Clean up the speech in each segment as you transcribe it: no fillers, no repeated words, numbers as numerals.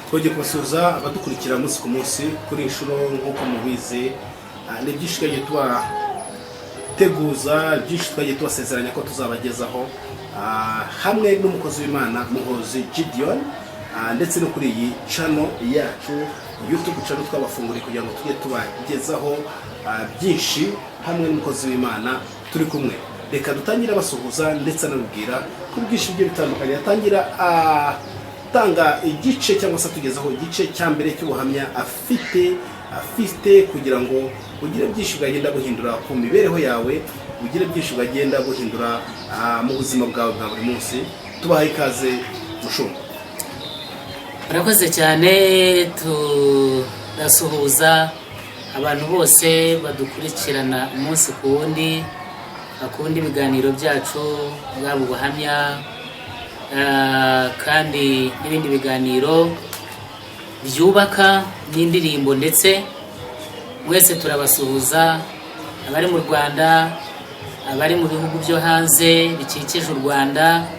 Twongeye kubasuhuza abadukurikira munsi ku munsi kuri inshuro nk'uko mubizi, ni byinshi twagiye tubateguza, byinshi twagiye tubasezeranya ko tuzabagezaho hamwe n'umukozi w'Imana Muhozi Gideon, ndetse no kuri iyi channel yacu YouTube channel twabafunguriye kugira ngo tujye tubagezaho byinshi hamwe n'umukozi w'Imana turi kumwe. Reka dutangire basuhuza ndetse anabwira kuri byinshi byo bitandukanye. Atangira tanga igice cyangwa se tugezaho igice cya mbere cy'ubuhamya afite kugira ngo ugire byinshi bwagenda buhindura ku mibereho yawe, ugire byinshi bwagenda buhindura mu buzima bwawe bwa buri munsi. Tubaha ikaze mushumba. Murakoze cyane, turasuhuza abantu bose badukurikirana umunsi ku wundi, bakunda ibiganiro byacu, bwaba ubuhamya kandi n'ibindi biganiro byubaka n'indirimbo. Ndetse mwese turabasuhuza, abari mu Rwanda, abari mu bihugu byo hanze bikikije u Rwanda,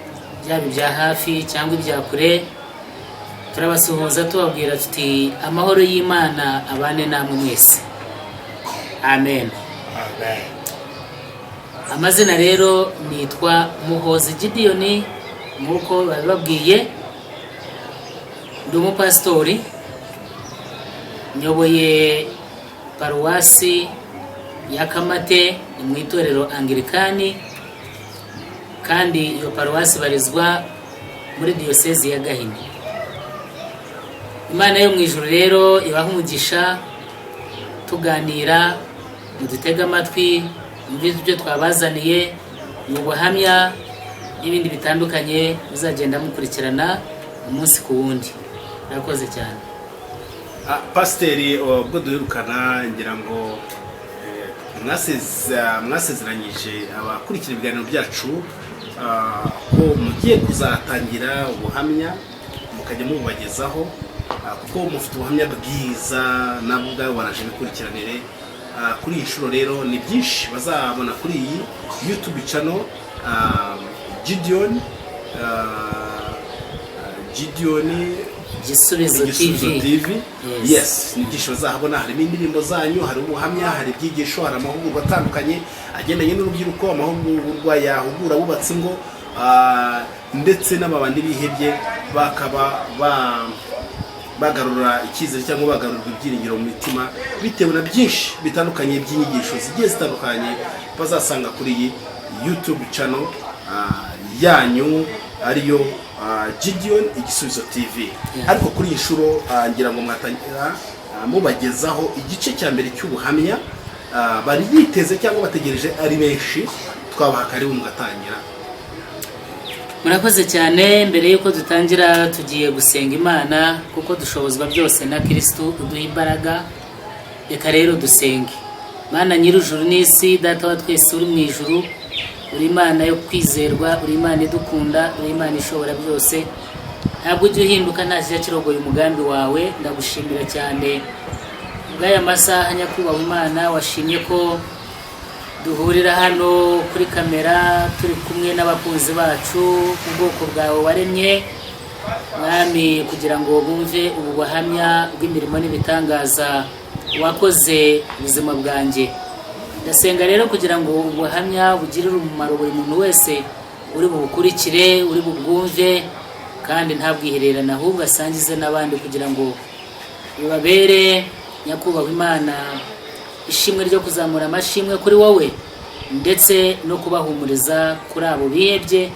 byaba ibya hafi cyangwa ibya kure. Turabasuhuza tubabwira tuti amahoro y'Imana abane namwe mwese. Amen. Amen. Amazina rero nitwa Muhozi Gideon, nk'uko babibabwiye. Ndi umupasitori, nyoboye paruwasi ya Kamate mu itorero Anglikani, kandi iyo paruwasi barizwa muri diyosezi ya Gahini. Imana yo mu ijuru rero ibaha umugisha, tuganira, mudutega amatwi, ibyo twabazaniye mu buhamya n'ibindi bitandukanye muzagenda mukurikirana umunsi ku wundi. Murakoze cyane. Pasiteri, ubwo duherukana ngira ngo mwasezeranyije abakurikira ibiganiro byacu ko mugiye kuzatangira ubuhamya mukajya mububagezaho, kuko mufite ubuhamya bwiza nabwo ubwabo baraje bikurikiranire. Kuri iyi nshuro rero ni byinshi bazabona kuri iyi YouTube channel Gideon Gisubizo TV. Yes, ni byinshi bazahabona. Harimo indirimbo zanyu, hari ubuhamya, hari ibyigisho, hari amahugurwa atandukanye agendanye n'urubyiruko, amahugurwa yahugura abubatsi ngo ndetse n'ababandi bihebye bakaba bagarura icyizere cyangwa bagarura ibyiringiro mu mitima bitewe na byinshi bitandukanye by'inyigisho zigiye zitandukanye bazasanga kuri iyi YouTube channel yanyu ariyo Gideon Igisubizo TV. Ariko kuri iyi nshuro ngira ngo mwatangira mubagezaho igice cya mbere cy'ubuhamya bari biteze cyangwa bategereje ari benshi. Twabaha karibu mugatangira. Murakoze cyane. Mbere yuko dutangira tugiye gusenga Imana, kuko dushobozwa byose na Kristo uduha imbaraga. Reka rero dusenge. Mana nyir'ijuru n'isi, data wa twese uri mu ijuru, uri Imana yo kwizerwa, uri Imana idukunda, uri Imana ishobora byose. Ntabwo ujya uhinduka, nta kijya kirogoya umugambi wawe. Ndagushimira cyane bw'aya masaha nyakubahwa Imana, washimye ko duhurira hano kuri kamera turi kumwe n'abakunzi bacu, ubwoko bwawe waremye Mwami, kugira ngo bumve ubu buhamya bw'imirimo n'ibitangaza wakoze ubuzima bwanjye. Ndasenga rero kugira ngo ubuhamya bugirire umumaro buri muntu wese uri bubukurikire, uri bubwumve, kandi ntabwihererane, ahubwo asangize n'abandi kugira ngo bibabere nyakubahwa Imana ishimwe ryo kuzamura amashimwe kuri wowe, ndetse no kubahumuriza kuri abo bihebye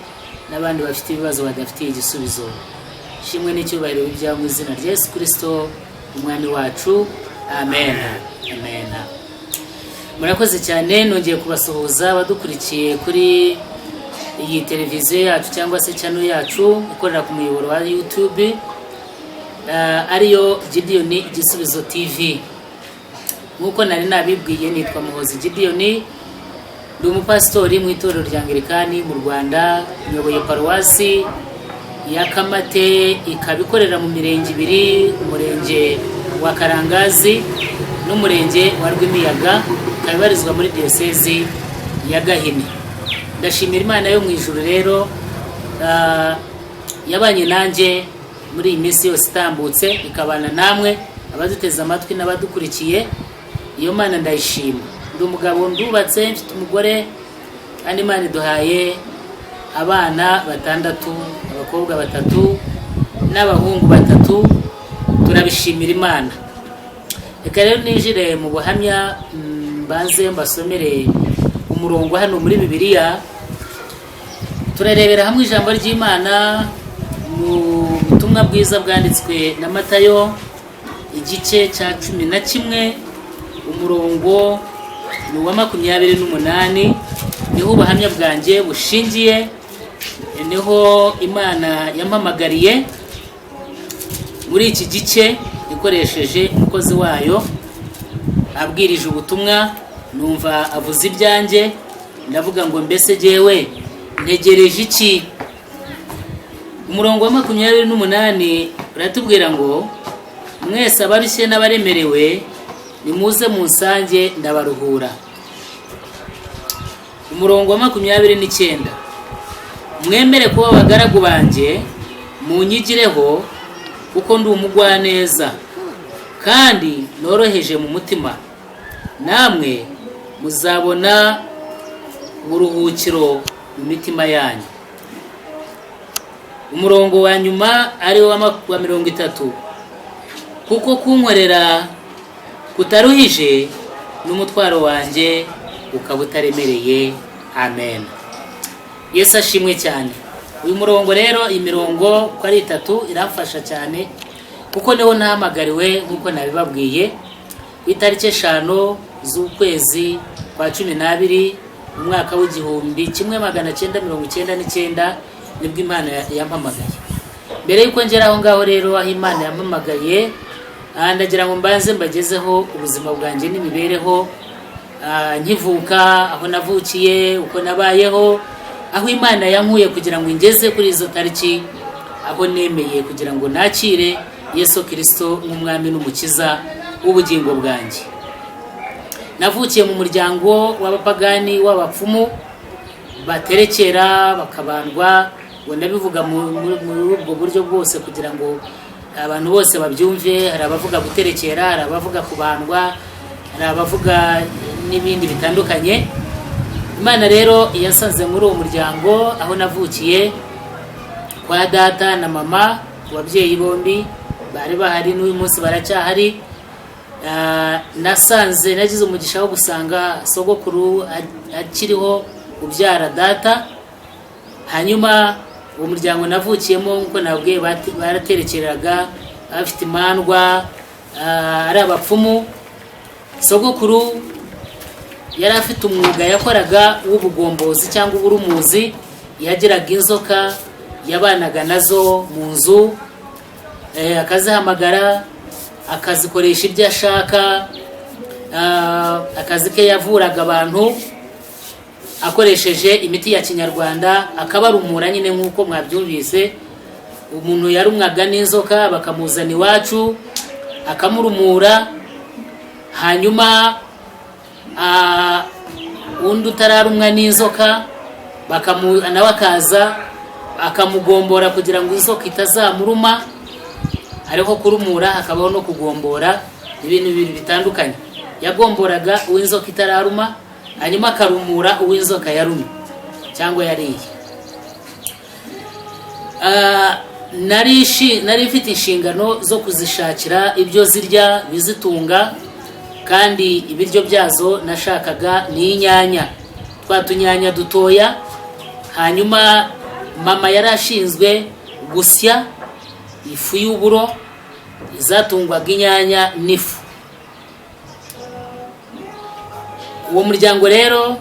n'abandi bafite ibibazo badafitiye igisubizo. Ishimwe n'icyubahiro bijya mu izina rya Yesu Kristo umwami wacu. Amen. Amen. Murakoze cyane. Nongeye kubasuhuza badukurikiye kuri iyi televiziyo yacu cyangwa se channel yacu ikorera ku muyoboro wa YouTube ariyo Gideon Igisubizo TV. Nk'uko nari nabibwiye, nitwa Muhozi Gideon, ndi umupasitori mu itorero rya Anglikani mu Rwanda, nyoboye paruwasi ya Kamate, ikaba ikorera mu mirenge ibiri, umurenge wa Karangazi n'umurenge wa Rwimiyaga, ikaba ibarizwa muri diyosezi ya Gahini. Ndashimira Imana yo mu ijuru rero yabanye nanjye muri iyi minsi yose itambutse, ikabana namwe abaduteze amatwi n'abadukurikiye. Iyo Mana ndayishima. Ndi umugabo ndubatse, mfite umugore, kandi Imana iduhaye abana 6, abakobwa 3 n'abahungu 3. Turabishimira Imana. Reka rero nijire mu buhamya, mbanze mbasomere umurongo hano muri Bibiliya. Turarebera hamwe ijambo ry'Imana mu butumwa bwiza bwanditswe na Matayo, igice cya 11, umurongo ni wa 28. Niho ubuhamya bwanjye bushingiye, niho Imana yampamagariye muri iki gice ikoresheje umukozi wayo abwirije ubutumwa. Numva avuze ibyanjye, ndavuga ngo mbese jewe ntegereje iki? Umurongo wa 28 uratubwira ngo mwese abarushye n'abaremerewe nimuze munsange ndabaruhura. Umurongo wa 29 mwemere kuba abagaragu banjye munyigireho, kuko ndi umugwaneza kandi noroheje mu mutima, namwe muzabona uburuhukiro mu mitima yanyu. Umurongo wa nyuma ari wa 30 kuko kunkorera kutaruhije n'umutwaro wanjye ukaba utaremereye. Amen. Yesu ashimwe cyane. Uyu murongo rero, imirongo ko ari 3 iramfasha cyane, kuko niho nahamagariwe nk'uko nabibabwiye. Itariki 5 z'ukwezi kwa 12 mu mwaka w'igihumbi 1999 nibwo Imana yampamagaye. Mbere yuko ngera aho ngaho rero aho Imana yampamagaye, ndagira ngo mbanze mbagezeho ubuzima bwanjye n'imibereho, nkivuka, aho navukiye, uko nabayeho, aho Imana yankuye kugira ngo ingeze kuri izo tariki, aho nemeye kugira ngo nakire Yesu Kristo nk'umwami n'umukiza w'ubugingo bwanjye. Navukiye mu muryango w'abapagani w'abapfumu baterekera bakabandwa, ngo ndabivuga muri ubwo buryo bwose kugira ngo abantu bose babyumve. Hari abavuga guterekera, hari abavuga kubandwa, hari abavuga n'ibindi bitandukanye. Imana rero yasanze muri uwo muryango aho navukiye kwa data na mama, ababyeyi bombi bari bahari, n'uyu munsi baracyahari. Nasanze nagize umugisha wo gusanga sogokuru akiriho ubyara data. Hanyuma uwo muryango navukiyemo nkuko nabwiye baraterekeraga, bafite imandwa, ari abapfumu. Sogokuru yari afite umwuga yakoraga w'ubugombozi cyangwa uburumuzi. Yagiraga inzoka yabanaga nazo mu nzu, akazihamagara akazikoresha ibyo ashaka. Akazi ke yavuraga abantu akoresheje imiti ya Kinyarwanda, akabarumura nyine nk'uko mwabyumvise. Umuntu yarumwaga n'inzoka bakamuzana iwacu akamurumura, hanyuma undi utararumwa n'inzoka nawe akaza akamugombora kugira ngo inzoka itazamuruma. Ariko kurumura hakabaho no kugombora, ibintu bibiri bitandukanye. Yagomboraga uw'inzoka itararuma, hanyuma akarumura uw'inzoka yarumye cyangwa yariye. Nari mfite inshingano zo kuzishakira ibyo zirya bizitunga, kandi ibiryo byazo nashakaga ni inyanya, twatunyanya dutoya. Hanyuma mama yari ashinzwe gusya ifu y'uburo izatungwaga inyanya n'ifu. Uwo muryango rero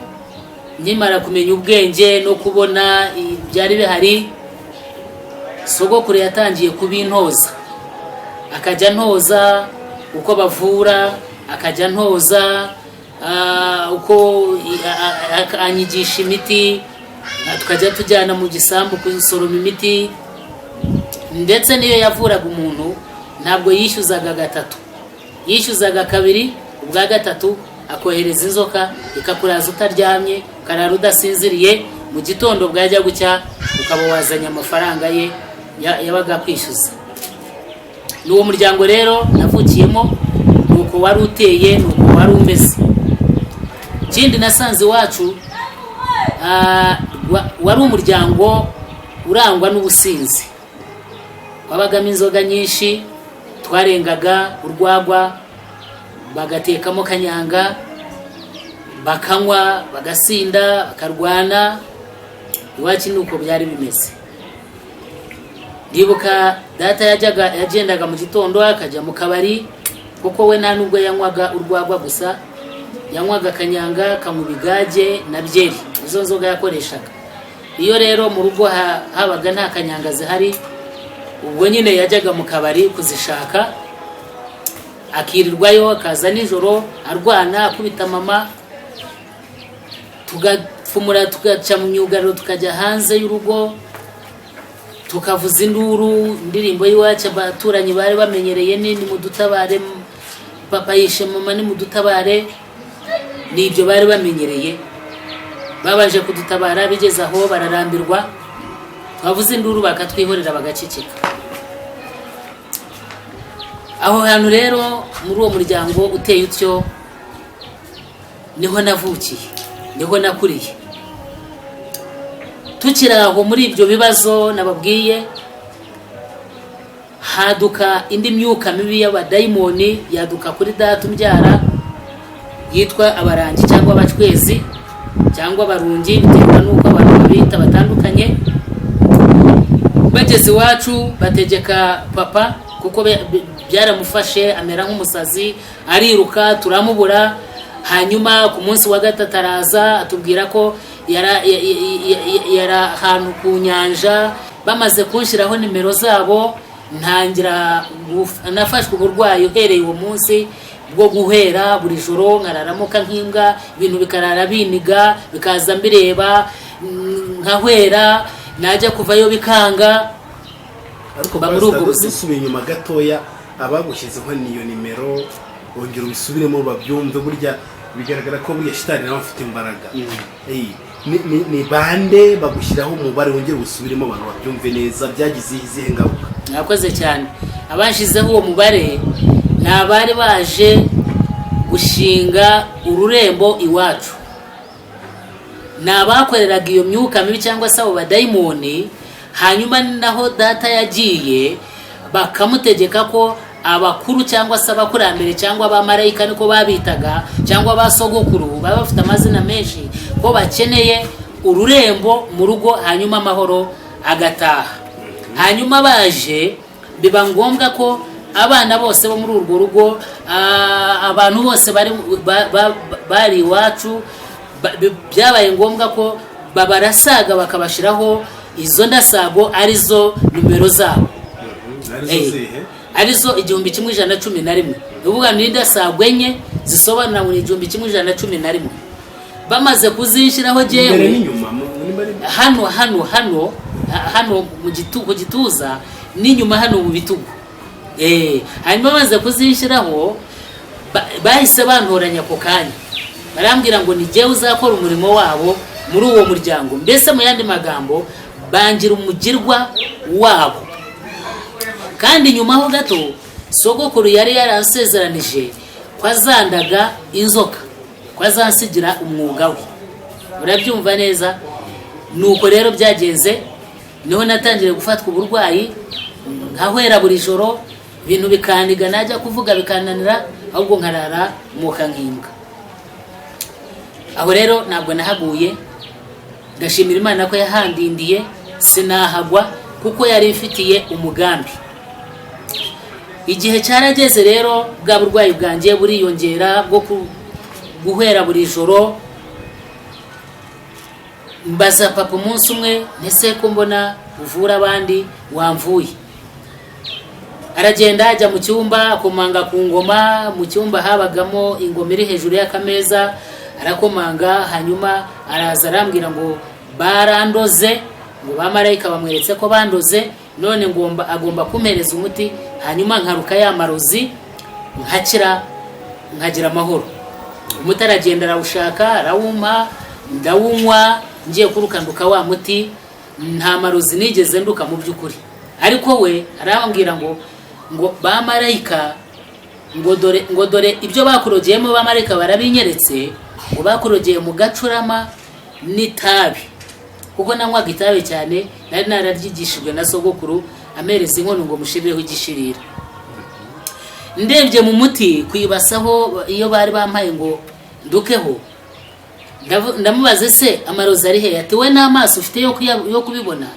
nkimara kumenya ubwenge no kubona byari bihari, sogokuru yatangiye kubintoza. Akajya ntoza uko bavura, akajya ntoza uko anyigisha imiti, tukajya tujyana mu gisambu kusoroma imiti. Ndetse niyo yavuraga umuntu ntabwo yishyuzaga 3, yishyuzaga 2. Ubwa 3 akohereza inzoka ikakuraza utaryamye, ukarara udasinziriye. Mu gitondo bwajya gucya ukaba wazanye amafaranga ye yabaga kwishyuza. n'uwo muryango rero navukiyemo, nuko wari uteye, nuko wari umeze. Ikindi nasanze iwacu wari umuryango urangwa n'ubusinzi, wabagamo inzoga nyinshi, twarengaga urwagwa bagatekamo kanyanga, bakanywa bagasinda bakarwana. Iwacu nuko byari bimeze. Ndibuka data yagendaga mu gitondo akajya mu kabari, kuko we nta nubwo yanywaga urwagwa gusa, yanywaga kanyanga, kamubigage na byeri, izo nzoga yakoreshaga. Iyo rero mu rugo habaga nta kanyanga zihari, ubwo nyine yajyaga mu kabari kuzishaka, akirirwayo, akaza nijoro arwana akubita mama, tugapfumura tugaca mu myugariro tukajya hanze y'urugo, tukavuza induru, indirimbo y'iwacu abaturanyi bari bamenyereye ni mudutabare, papa yishe mama ni mudutabare, nibyo bari bamenyereye. Babaje kudutabara, bigeze aho bararambirwa, bavuza induru bakatwihorera bagaceceka. Aho hantu rero muri uwo muryango uteye utyo niho navukiye, niho nakuriye. Tukiri aho muri ibyo bibazo nababwiye, haduka indi myuka mibi y'abadayimoni, yaduka kuri data umbyara, yitwa abarangi cyangwa abacwezi cyangwa abarungi, biterwa n'uko abantu babita batandukanye. Bageze iwacu bategeka papa, kuko byaramufashe amera nk'umusazi, ariruka turamubura. Hanyuma ku munsi wa gatatu araza atubwira ko yara ahantu ku nyanja, bamaze kunshyiraho nimero zabo, ntangira nafashwe uburwayi uhereye uwo munsi bwo guhera buri joro nkararamuka nk'imbwa, ibintu bikarara biniga, bikaza mbireba nkahwera, najya kuvayo bikanga. Ariko basubiye inyuma gatoya, abagushyizeho niyo nimero bongera ubisubiremo babyumve, burya bigaragara ko buriya shitani nawe afite imbaraga. Ni bande bagushyiraho umubare wongera ubisubiremo abantu babyumve neza, byagize izihe ngaruka? Mwakoze cyane. Abashizeho uwo mubare ni abari baje gushinga ururembo iwacu, ni abakoreraga iyo myuka mibi cyangwa se abo badayimoni. Hanyuma naho data yagiye bakamutegeka ko abakuru cyangwa se abakurambere cyangwa abamarayika niko babitaga, cyangwa abasogokuru, baba bafite amazina menshi, ko bakeneye ururembo mu rugo, hanyuma amahoro agataha. Hanyuma baje biba ngombwa ko abana bose bo muri urwo rugo, abantu bose bari iwacu, byabaye ngombwa ko babarasaga bakabashiraho izo ndasago arizo numero zabo. Arizo 1111. Uvuga ni ndasago enye zisobanura muri 1111. Bamaze kuzinshiraho jewe hano mu gituza n'inyuma hano mu bitugu. Hanyuma bamaze kuzinshiraho bahise bantoranya ko kanya, barambwira ngo ni jewe uzakora umurimo wabo muri uwo muryango. Mbese mu yandi magambo bangira umugirwa wabo. Kandi nyuma ho gato sogokuru yari yaransezeranije kwazandaga inzoka, kwazansigira umwuga we. Urabyumva neza? Nuko rero byagenze, niho natangire gufatwa uburwayi, nkahwera buri joro, ibintu bikandiga, najya kuvuga bikananira, ahubwo nkarara muka nkimbwa. Aho rero ntabwo nahaguye, ndashimira Imana ko yahandindiye, sinahagwa kuko yari ifitiye umugambi. Igihe cyarageze rero, bwa burwayi bwanjye buriyongera bwo guhera buri joro. Mbaza papa umunsi umwe, ntese ko mbona uvura abandi wamvuye. Aragenda ajya mu cyumba akomanga ku ngoma. Mu cyumba habagamo ingoma iri hejuru y'akameza, arakomanga. Hanyuma araza arambwira ngo barandoze, ngo bamarayika bamweretse ko bandoze, none agomba kumpereza umuti, hanyuma nkaruka ya marozi nkakira, nkagira amahoro. Umuti aragenda arawushaka, arawumpa, ndawunywa. Ngiye kurukanduka wa muti, nta marozi nigeze nduka mu by'ukuri. Ariko we arambwira ngo ngo bamarayika ngo dore ibyo bakurogeyemo bamarayika barabinyeretse, ngo bakurogeye mu gacurama n'itabi, kuko nanywaga itabi cyane, nari nararyigishijwe na sogokuru amereza inkono ngo mushirireho igishirira. Ndebye mu muti kwibasaho iyo bari bampaye ngo ndukeho, ndamubaze se amarozi ari he? Ati we n'amaso ufite yo kubibona,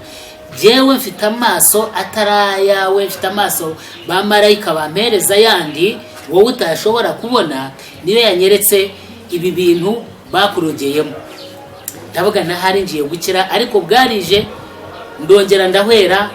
jewe mfite amaso atarayawe, mfite amaso bamarayika bampereza yandi wowe utashobora kubona, niyo yanyeretse ibi bintu bakurogeyemo. Ndavuga nahari ngiye gukira, ariko bwarije ndongera ndahwera.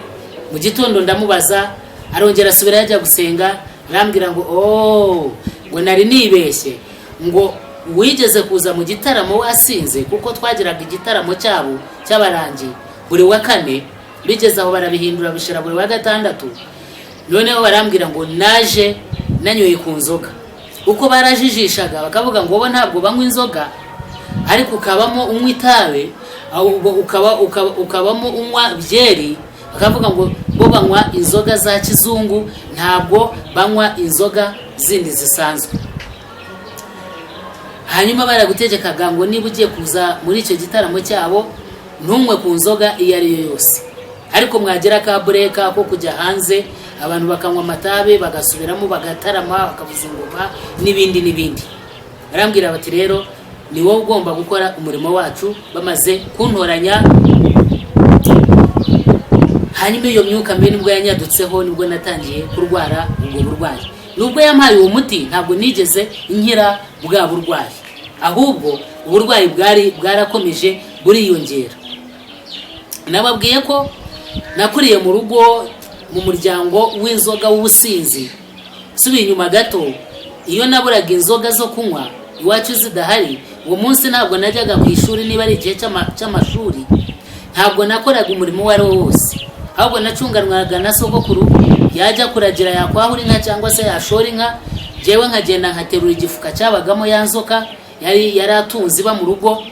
Mu gitondo ndamubaza, arongera asubira yajya gusenga, arambwira ngo ngo nari nibeshye, ngo wigeze kuza mu gitaramo wasinze, kuko twagiraga igitaramo cyabo cy'abarangi buri wa kane, bigeze aho barabihindura bishira buri wa gatandatu. Noneho barambwira ngo naje nanyoye ku nzoga, uko barajijishaga bakavuga ngo bo ntabwo banywa inzoga, ariko ukabamo unywa itabe, ukabamo unywa byeri, bakavuga ngo bo banywa inzoga za kizungu, ntabwo banywa inzoga zindi zisanzwe. Hanyuma baragutegekaga ngo niba ugiye kuza muri icyo gitaramo cyabo ntumwe ku nzoga iyo ari yo yose, ariko mwagera ka bureka ko kujya hanze abantu bakanywa amatabe bagasubiramo bagatarama bakavuza ingoma n'ibindi. Barambwira bati rero ni wowe ugomba gukora umurimo wacu. Bamaze kuntoranya, hanyuma iyo myuka mbi nibwo yanyadutseho, nibwo natangiye kurwara ubwo burwayi. Nubwo yampaye uwo muti ntabwo nigeze nkira bwa burwayi, ahubwo uburwayi bwarakomeje buriyongera. Nababwiye ko nakuriye mu rugo mu muryango w'inzoga w'ubusinzi. Subiye inyuma gato, iyo naburaga inzoga zo kunywa iwacu zidahari, uwo munsi ntabwo najyaga ku ishuri. Niba ari igihe cy'amashuri, ntabwo nakoraga umurimo wari wose, ahubwo nacunganwaga na sogokuru. Yajya kuragira yakwahura inka cyangwa se yashora inka, jewe nkagenda nkaterura igifuka cyabagamo ya nzoka yari atunze iba mu rugo,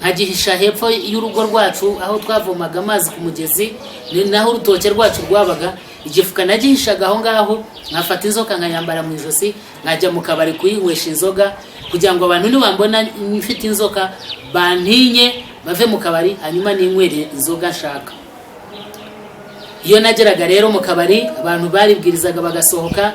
nkagihisha hepfo y'urugo rwacu aho twavomaga amazi ku mugezi, ni naho urutoke rwacu rwabaga. Igifuka nagihishaga aho ngaho, nkafata inzoka nkayambara mu ijosi, nkajya mu kabari kuyinywesha inzoga, kugira ngo abantu nibambona mfite inzoka bantinye bave mu kabari, hanyuma ninywere inzoga nshaka. Iyo nageraga rero mu kabari, abantu baribwirizaga bagasohoka,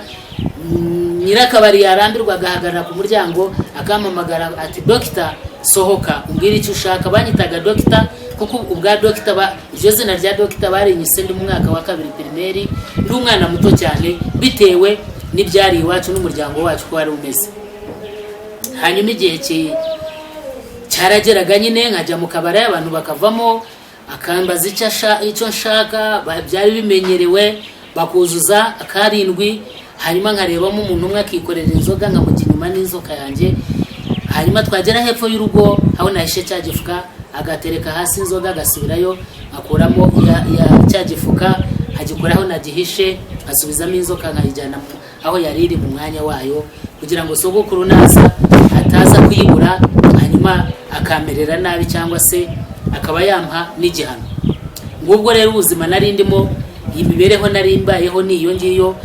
nyirakabari yarambirwa agahagarara ku muryango akampamagara ati Dr. sohoka umbwira icyo ushaka. Banyitaga Dr. kuko ubwa Dr. iryo zina rya Dr. barinyise ndi mu mwaka wa 2 primaire, ndi umwana muto cyane bitewe n'ibyari iwacu n'umuryango wacu ko wari umeze. Hanyuma igihe cyarageraga nyine nkajya mu kabari, abantu bakavamo akambaza icyo nshaka, byari bimenyerewe, bakuzuza akarindwi. Hanyuma nkarebamo umuntu umwe akikorera inzoga, nkamujya inyuma n'inzoka yanjye. Hanyuma twagera hepfo y'urugo aho nahishe cya gifuka, agatereka hasi inzoga, agasubirayo akuramo cya gifuka, agikoraho nagihishe, asubizamo inzoka, nkayijyana aho yari iri mu mwanya wayo, kugira ngo sogokuru naza ataza kuyibura hanyuma akamerera nabi cyangwa se akaba yampa n'igihano. Ngubwo rero ubuzima nari ndimo, imibereho nari mbayeho niyo ngiyo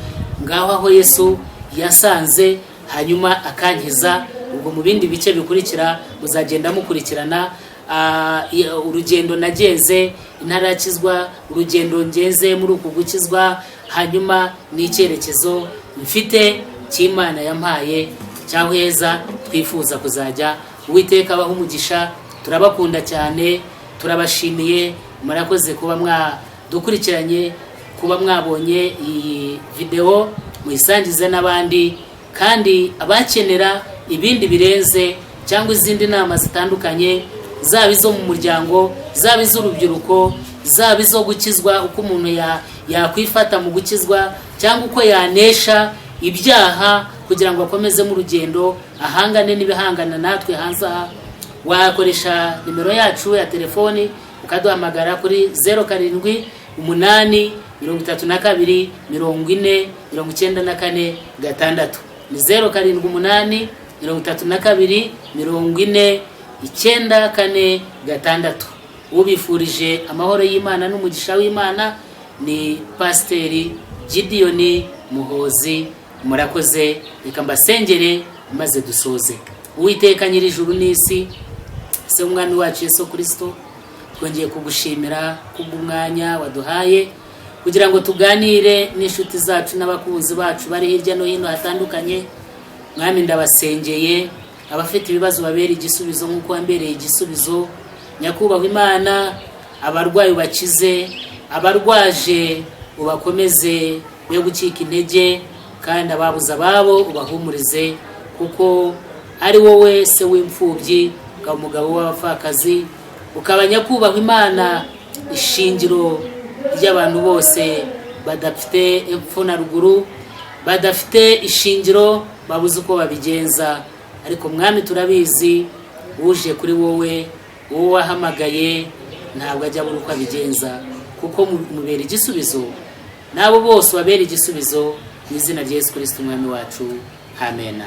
ngaho aho Yesu yasanze, hanyuma akankiza. Ubwo mu bindi bice bikurikira uzagenda mukurikirana urugendo nagenze, intarakizwa, urugendo ngeze muri uku gukizwa, hanyuma n'icyerekezo mfite cy'Imana yampaye cyahweza twifuza kuzajya. Uwiteka abaho umugisha, turabakunda cyane, turabashimiye, murakoze kuba mwadukurikiranye, kuba mwabonye iyi video, muyisangize n'abandi, kandi abakenera ibindi birenze cyangwa izindi nama zitandukanye, zaba izo mu muryango, zaba iz'urubyiruko, zaba izo gukizwa, uko umuntu yakwifata mu gukizwa, cyangwa uko yanesha ibyaha kugira ngo akomeze mu rugendo ahangane n'ibihangana natwe hanze aha, wakoresha nimero yacu ya telefoni ukaduhamagara kuri 07 8 32 40 94 6. Ni 07 8 32 40 94 6. Ubifurije amahoro y'Imana n'umugisha w'Imana ni Pasiteri Gideon Muhozi, murakoze. Reka mbasengere maze dusoze. Uwiteka nyir'ijuru n'isi, se umwami wacu Yesu Kristo, twongeye kugushimira kubw'umwanya waduhaye kugira ngo tuganire n'inshuti zacu n'abakunzi bacu bari hirya no hino hatandukanye. Mwami, ndabasengeye abafite ibibazo babera igisubizo nk'uko wambereye igisubizo. Nyakubahwa Imana, abarwayi ubakize, abarwaje ubakomeze be gucika intege, kandi ababuze ababo ubahumurize, kuko ari wowe se w'imfubyi, ukaba umugabo w'abapfakazi, ukaba nyakubahwa Imana ishingiro ry'abantu bose badafite epfo na ruguru, badafite ishingiro, babuze uko babigenza. Ariko Mwami, turabizi uje kuri wowe wahamagaye ntabwo ajya buri uko abigenza, kuko mubera igisubizo, n'abo bose babera igisubizo, mu izina rya Yesu Kristo umwami wacu. Amen.